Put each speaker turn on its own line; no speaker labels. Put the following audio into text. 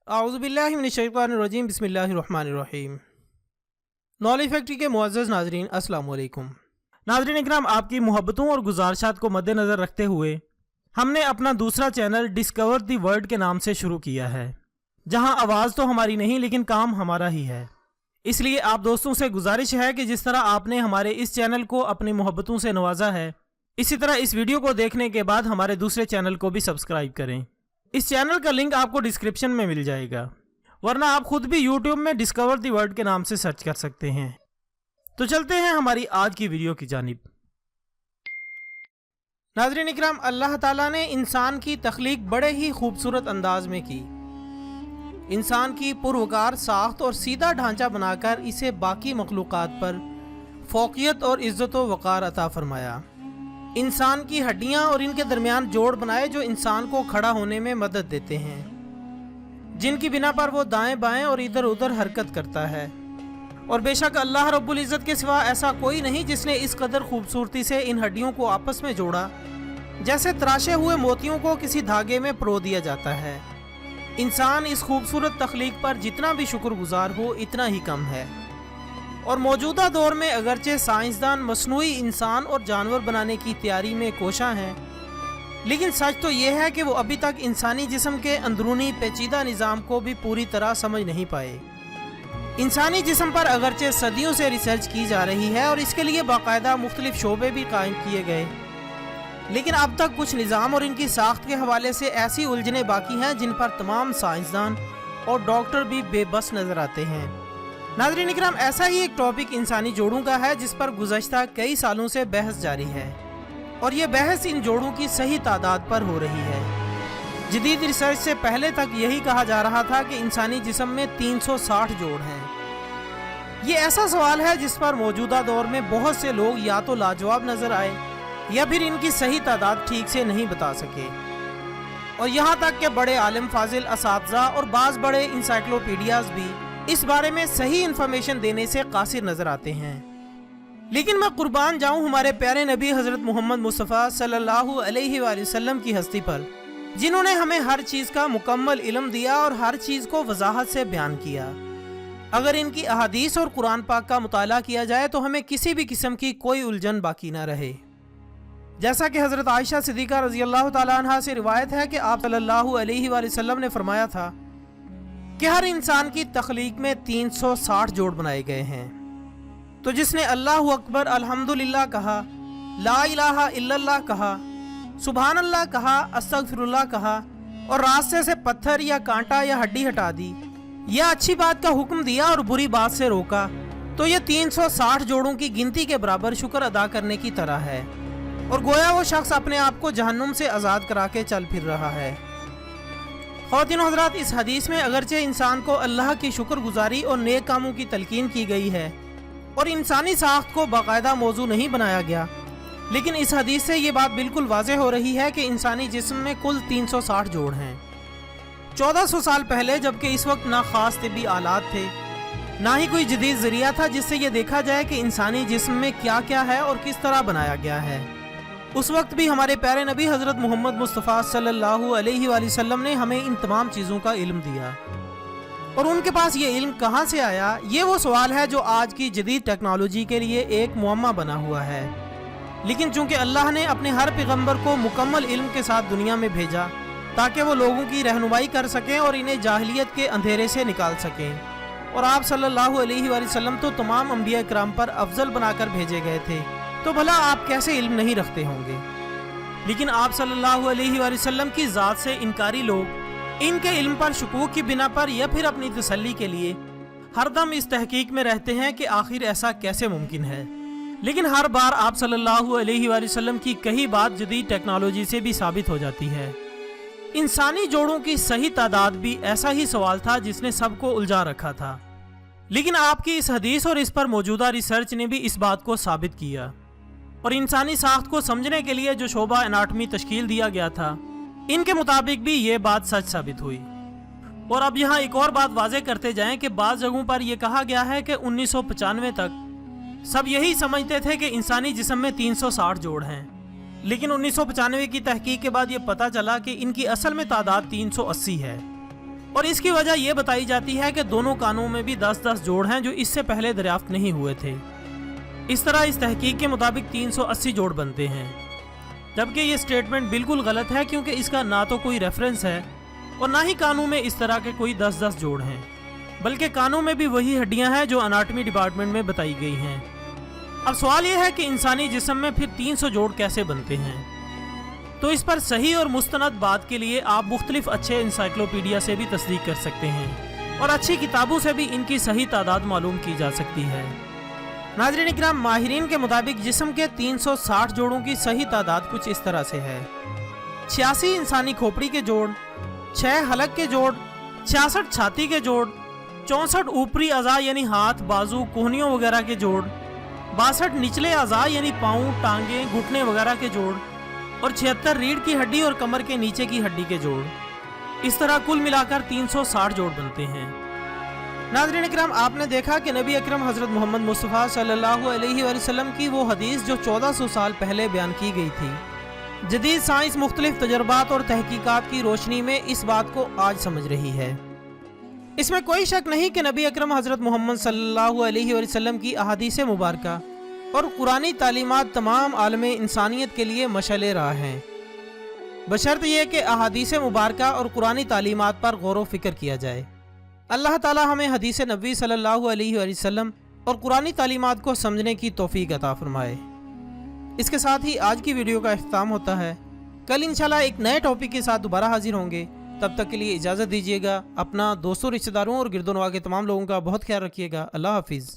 आऊज़ुबिल्लाहिमिनश्शैतानिर्रजीम बिस्मिल्लाहिर्रहमानिर्रहीम। Knowledge factory के मुअज़्ज़ज़ नाज़रीन अस्सलाम वालेकुम। नाज़रीन इकराम, आपकी मोहब्बतों और गुज़ारिशात को मद्देनज़र रखते हुए हमने अपना दूसरा चैनल डिस्कवर द वर्ल्ड के नाम से शुरू किया है, जहां आवाज़ तो हमारी नहीं लेकिन काम हमारा ही है। इसलिए आप दोस्तों से गुजारिश है कि जिस तरह आपने हमारे इस चैनल को अपनी मोहब्बतों से नवाजा है, इसी तरह इस वीडियो को देखने के बाद हमारे दूसरे चैनल को भी सब्सक्राइब करें। इस चैनल का लिंक आपको डिस्क्रिप्शन में मिल जाएगा, वरना आप खुद भी यूट्यूब में डिस्कवर द वर्ल्ड के नाम से सर्च कर सकते हैं। तो चलते हैं हमारी आज की वीडियो की जानिब। नाज़रीन इकराम, अल्लाह ताला ने इंसान की तख्लीक बड़े ही खूबसूरत अंदाज में की। इंसान की पुरवकार साख्त और सीधा ढांचा बनाकर इसे बाकी मखलूक़ात पर फ़ौक़ियत और इज़्ज़त व वक़ार अता फरमाया। इंसान की हड्डियां और इनके दरमियान जोड़ बनाए जो इंसान को खड़ा होने में मदद देते हैं, जिनकी बिना पर वो दाएं बाएं और इधर उधर हरकत करता है। और बेशक अल्लाह रब्बुल इज़्ज़त के सिवा ऐसा कोई नहीं जिसने इस कदर खूबसूरती से इन हड्डियों को आपस में जोड़ा, जैसे तराशे हुए मोतियों को किसी धागे में पिरो दिया जाता है। इंसान इस खूबसूरत तख्लीक पर जितना भी शुक्रगुजार हो इतना ही कम है। और मौजूदा दौर में अगरचे साइंसदान मसनूई इंसान और जानवर बनाने की तैयारी में कोशा हैं, लेकिन सच तो यह है कि वो अभी तक इंसानी जिस्म के अंदरूनी पेचीदा निज़ाम को भी पूरी तरह समझ नहीं पाए। इंसानी जिस्म पर अगरचे सदियों से रिसर्च की जा रही है और इसके लिए बाकायदा मुख्तलिफ शोबे भी कायम किए गए, लेकिन अब तक कुछ निज़ाम और इनकी साख्त के हवाले से ऐसी उलझने बाकी हैं जिन पर तमाम साइंसदान और डॉक्टर भी बेबस नज़र आते हैं। नाज़रीन इकराम, ऐसा ही एक टॉपिक इंसानी जोड़ों का है जिस पर गुज़श्ता कई सालों से बहस जारी है, और ये बहस इन जोड़ों की सही तादाद पर हो रही है। जदीद रिसर्च से पहले तक यही कहा जा रहा था कि इंसानी जिस्म में 360 जोड़ हैं। ये ऐसा सवाल है जिस पर मौजूदा दौर में बहुत से लोग या तो लाजवाब नज़र आए या फिर इनकी सही तादाद ठीक से नहीं बता सके। और यहाँ तक कि बड़े आलिम फाजिल असातिज़ा और बाज़ बड़े इंसाइक्लोपीडियाज़ भी इस बारे में सही इन्फॉर्मेशन देने से कासिर नजर आते हैं। लेकिन मैं कुर्बान जाऊं हमारे प्यारे नबी हजरत मोहम्मद मुस्तफ़ा सल्लल्लाहु अलैहि वसल्लम की हस्ती पर, जिन्होंने हमें हर चीज़ का मुकम्मल इल्म दिया और हर चीज़ को वजाहत से बयान किया। अगर इनकी अहादीस और कुरान पाक का मुताला किया जाए तो हमें किसी भी किस्म की कोई उलझन बाकी न रहे। जैसा कि हजरत आयशा सिद्दीक़ा रज़ी अल्लाह तआला अन्हा से रिवायत है कि आप सल्लल्लाहु अलैहि वसल्लम ने फरमाया था कि हर इंसान की तख्लीक में 360 जोड़ बनाए गए हैं। तो जिसने अल्लाहु अकबर अल्हम्दुलिल्लाह कहा, ला इलाहा इल्लल्लाह कहा, सुभान अल्लाह कहा, अस्तगफिरुल्लाह कहा और रास्ते से पत्थर या कांटा या हड्डी हटा दी, या अच्छी बात का हुक्म दिया और बुरी बात से रोका, तो ये 360 जोड़ों की गिनती के बराबर शुक्र अदा करने की तरह है। और गोया वो शख्स अपने आप को जहन्नुम से आज़ाद करा के चल फिर रहा है। ख़वातीन हज़रात, इस हदीस में अगरचे इंसान को अल्लाह की शुक्रगुजारी और नेक कामों की तलकीन की गई है और इंसानी साख्त को बाकायदा मौजू नहीं बनाया गया, लेकिन इस हदीस से ये बात बिल्कुल वाज़ेह हो रही है कि इंसानी जिस्म में कुल 360 जोड़ हैं। 1400 साल पहले, जबकि इस वक्त ना ख़ास तिब्बी आलात थे, ना ही कोई जदीद ज़रिया था जिससे ये देखा जाए कि इंसानी जिस्म में क्या क्या है और किस तरह बनाया गया है, उस वक्त भी हमारे प्यारे नबी हज़रत मोहम्मद मुस्तफ़ा सल्लल्लाहु अलैहि वसल्लम ने हमें इन तमाम चीज़ों का इल्म दिया। और उनके पास ये इल्म कहाँ से आया, ये वो सवाल है जो आज की जदीद टेक्नोलॉजी के लिए एक मुअम्मा बना हुआ है। लेकिन चूँकि अल्लाह ने अपने हर पैगम्बर को मुकम्मल इल्म के साथ दुनिया में भेजा ताकि वो लोगों की रहनुमाई कर सकें और इन्हें जाहिलियत के अंधेरे से निकाल सकें, और आप सल्लल्लाहु अलैहि वसल्लम तो तमाम अंबिया इकराम पर अफजल बनाकर भेजे गए थे, तो भला आप कैसे इल्म नहीं रखते होंगे। लेकिन आप सल्लल्लाहु अलैहि वसल्लम की ज़ात से इनकारी लोग इनके इल्म पर शुकूक की बिना पर या फिर अपनी तसल्ली के लिए हरदम इस तहकीक में रहते हैं कि आखिर ऐसा कैसे मुमकिन है। लेकिन हर बार आप सल्लल्लाहु अलैहि वसल्लम की कही बात जदीद टेक्नोलॉजी से भी साबित हो जाती है। इंसानी जोड़ों की सही तादाद भी ऐसा ही सवाल था जिसने सबको उलझा रखा था, लेकिन आपकी इस हदीस और इस पर मौजूदा रिसर्च ने भी इस बात को साबित किया। और इंसानी साख्त को समझने के लिए जो शोबा एनाटमी तश्कील दिया गया था, इनके मुताबिक भी ये बात सच साबित हुई। और अब यहाँ एक और बात वाज़े करते जाएं कि बाज़ जगहों पर यह कहा गया है कि 1995 तक सब यही समझते थे कि इंसानी जिस्म में 360 जोड़ हैं, लेकिन 1995 की तहकीक के बाद ये पता चला कि इनकी असल में तादाद 380 है। اور اس کی وجہ یہ بتائی جاتی ہے کہ دونوں کانوں میں بھی 10-10 جوڑ ہیں جو اس سے پہلے دریافت نہیں ہوئے تھے۔ اس طرح اس تحقیق کے مطابق 380 جوڑ بنتے ہیں، جبکہ یہ سٹیٹمنٹ بالکل غلط ہے کیونکہ اس کا نہ تو کوئی ریفرنس ہے اور نہ ہی کانوں میں اس طرح کے کوئی 10-10 جوڑ ہیں، بلکہ کانوں میں بھی وہی ہڈیاں ہیں جو اناٹمی ڈپارٹمنٹ میں بتائی گئی ہیں۔ اب سوال یہ ہے کہ انسانی جسم میں پھر 300 جوڑ کیسے بنتے ہیں؟ تو اس پر صحیح اور مستند بات کے لیے آپ مختلف اچھے انسائکلوپیڈیا سے بھی تصدیق کر سکتے ہیں اور اچھی کتابوں سے بھی ان کی صحیح تعداد معلوم کی جا سکتی ہے۔ ناظرین اکرام، ماہرین کے مطابق جسم کے 360 جوڑوں کی صحیح تعداد کچھ اس طرح سے ہے: 86 انسانی کھوپڑی کے جوڑ، 6 حلق کے جوڑ، 66 چھاتی کے جوڑ، 64 اوپری اعضاء یعنی ہاتھ، بازو، کوہنیوں وغیرہ کے جوڑ، 62 نچلے اعضاء یعنی پاؤں، ٹانگیں، گھٹنے وغیرہ کے جوڑ، اور 76 ریڑھ کی ہڈی اور کمر کے نیچے کی ہڈی کے جوڑ۔ اس طرح کل ملا کر 360 جوڑ بنتے ہیں۔ ناظرین اکرام، آپ نے دیکھا کہ نبی اکرم حضرت محمد مصطفیٰ صلی اللہ علیہ وآلہ وسلم کی وہ حدیث جو 1400 سال پہلے بیان کی گئی تھی، جدید سائنس مختلف تجربات اور تحقیقات کی روشنی میں اس بات کو آج سمجھ رہی ہے۔ اس میں کوئی شک نہیں کہ نبی اکرم حضرت محمد صلی اللہ علیہ وآلہ وسلم کی احادیث مبارکہ اور قرآنی تعلیمات تمام عالم انسانیت کے لیے مشعل راہ ہیں، بشرط یہ کہ احادیث مبارکہ اور قرآنی تعلیمات پر غور و فکر کیا جائے۔ اللہ تعالی ہمیں حدیث نبوی صلی اللہ علیہ وآلہ وسلم اور قرآنی تعلیمات کو سمجھنے کی توفیق عطا فرمائے۔ اس کے ساتھ ہی آج کی ویڈیو کا اختتام ہوتا ہے۔ کل انشاءاللہ ایک نئے ٹاپک کے ساتھ دوبارہ حاضر ہوں گے۔ تب تک کے لیے اجازت دیجیے گا۔ اپنا دوستوں، رشتہ داروں اور گرد و نواح کے تمام لوگوں کا بہت خیال رکھیے گا۔ اللہ حافظ۔